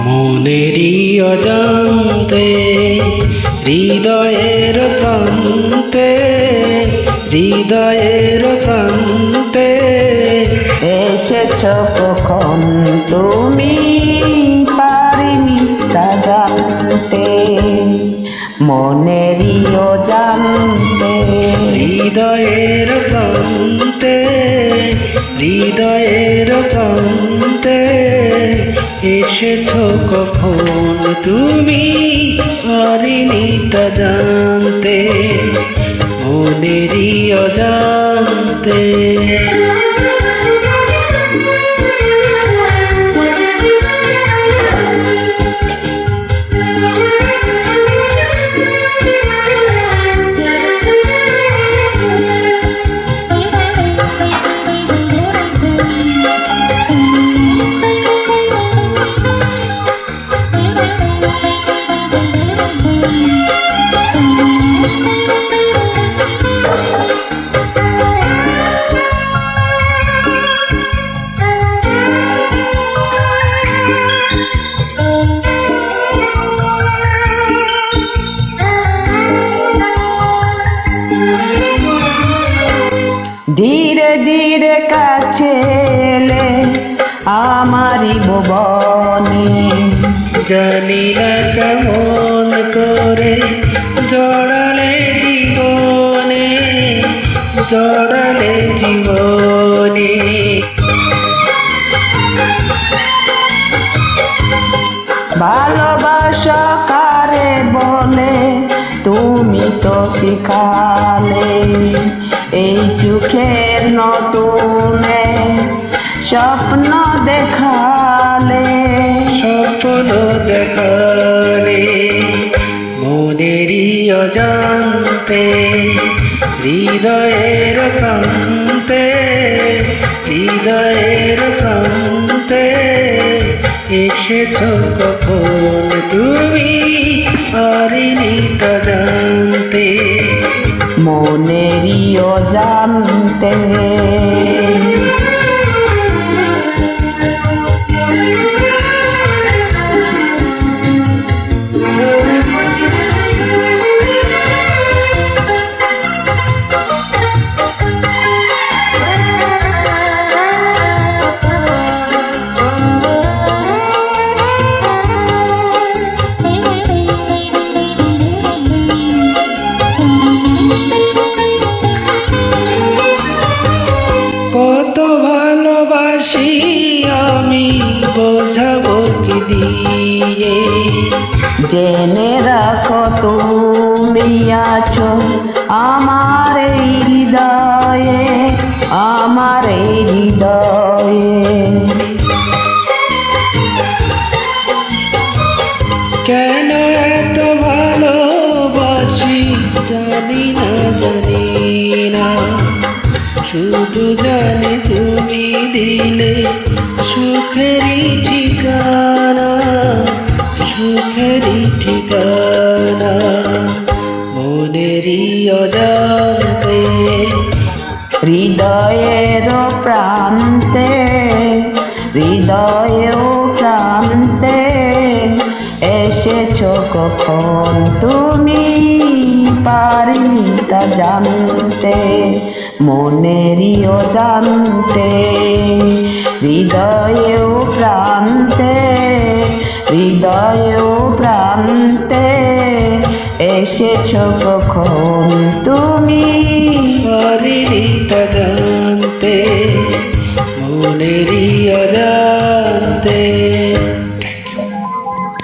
মনেরই অজান্তে হৃদয়ের প্রান্তে এসেছ কখন তুমি পারিনি তা জানতে, মনেরই অজান্তে হৃদয়ের প্রান্তে এসেছ কখন তুমি পারিনি তা জানতে, মনেরই অজান্তে। ধীরে ধীরে কাছে এলে আমারি ভুবনে, জানি না কেমন করে জড়ালে জীবনে, ভালোবাসা কারে বলে তুমি তো শিখালে, এই চোখের নতুনে স্বপ্ন দেখালে, মনেরই অজান্তে হৃদয়ের প্রান্তে এসেছ কখন তুমি পারিনি তা জানতে, মনেরই অজান্তে। কত ভালোবাসি আমি বোঝাবো কি দিয়ে, জেনে রাখো তুমি আছো আমার এই হৃদয়ে, আমার এই হৃদয়ে। কেন এত ভালোবাসি জানি না, শুধু জানি তুমি দিলে সুখেরই ঠিকানা, মনেরই অজান্তে হৃদয়ের প্রান্তে এসেছ কখন তুমি পারিনি তা জানতে, মনেরই অজান্তে হৃদয়ের প্রান্তে এসেছ কখন তুমি পারিনি তা জানতে, মনেরই অজান্তে।